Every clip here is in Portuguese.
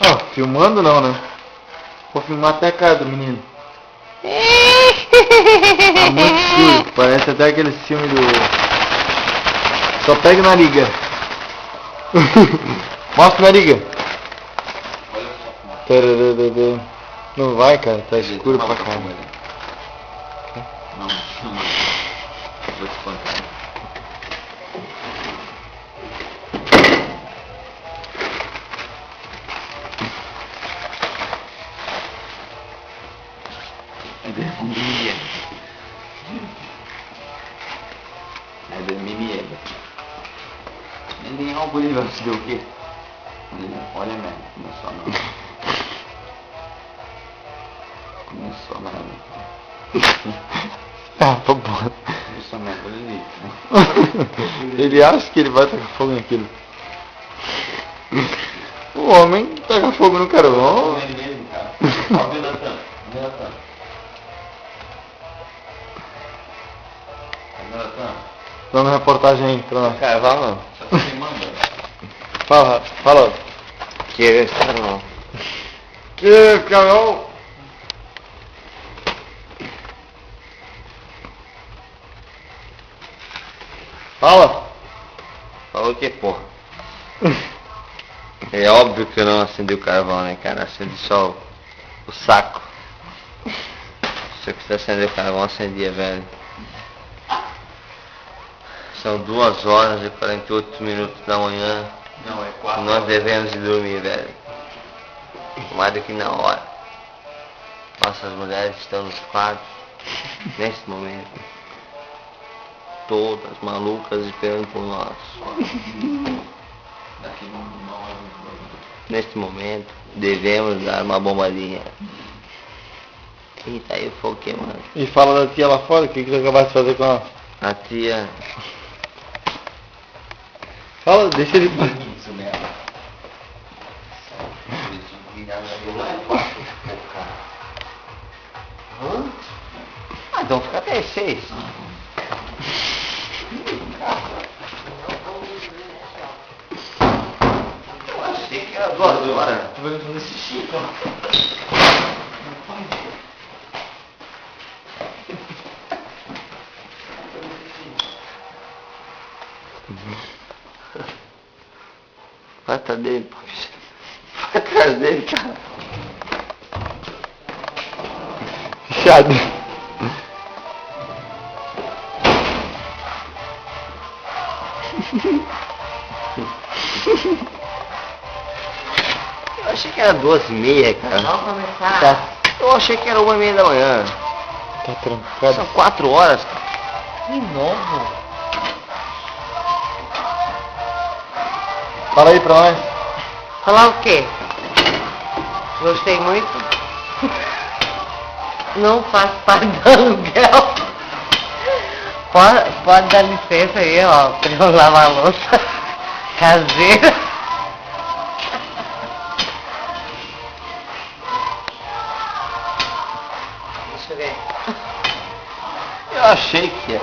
Ah, filmando não, né? Vou filmar até a cara do menino. Tá muito escuro, parece até aquele filme do... Só pega na liga. Mostra na liga. Não vai, cara, tá escuro pra caramba. Não. Vou te espantar. É da Mimiega. Nem algo ali vai se deu o quê? Olha mesmo, começou não. Começou nada. Ah, tá bom. Começou mesmo, olha ali. Ele acha que ele vai tacar fogo naquilo. O homem taca fogo no carvão. É mesmo, cara. Ó, vê Natan. Dando reportagem aí pra nós. Carvalho, só você manda. Fala. Que carvalho. Que carvão? Fala. Falou o que, porra? É óbvio que eu não acendi o carvão, né, cara? Acendi só o saco. Se eu quiser acender o carvão, acendia, velho. São 2 horas e 48 minutos da manhã. Não, é 4. Nós devemos ir dormir, velho. Mais do que na hora. Nossas mulheres estão nos quartos, nesse momento. Todas malucas esperando por nós. Daqui uma hora. Neste momento, devemos dar uma bombadinha. E tá aí o fogo queimando. E fala da tia lá fora, o que tu acabaste de fazer com ela? A tia... Fala, deixa ele... Isso mesmo. Ah, então fica até 6. Eu achei que era 2 horas. Tu vai fazer xixi, cara. Vai atrás dele, pô. Vai atrás dele, cara. Fechado. Eu achei que era 2h30, cara. Vamos começar. Tá. Eu achei que era 1h30 da manhã. Tá trancado. São 4 horas. De novo? Fala aí pra nós. Falar o quê? Gostei muito. Não faço parte do aluguel. Pode dar licença aí, ó, pra eu lavar a louça caseira. Deixa eu ver. Eu achei que ia.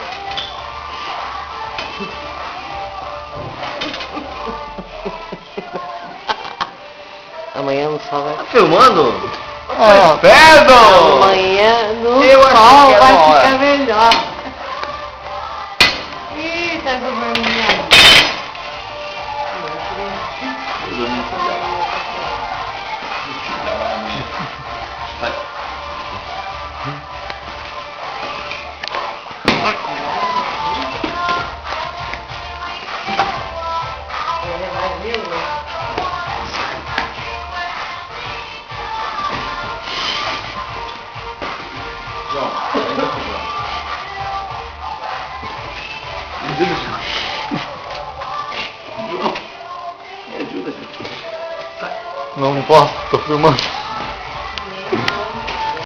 Amanhã no sol vai... Tá filmando? Ah, Pedro! Amanhã no Eu achei sol que era vai uma hora. ficar melhor. Ih, tá dormindo. Não posso, tô filmando.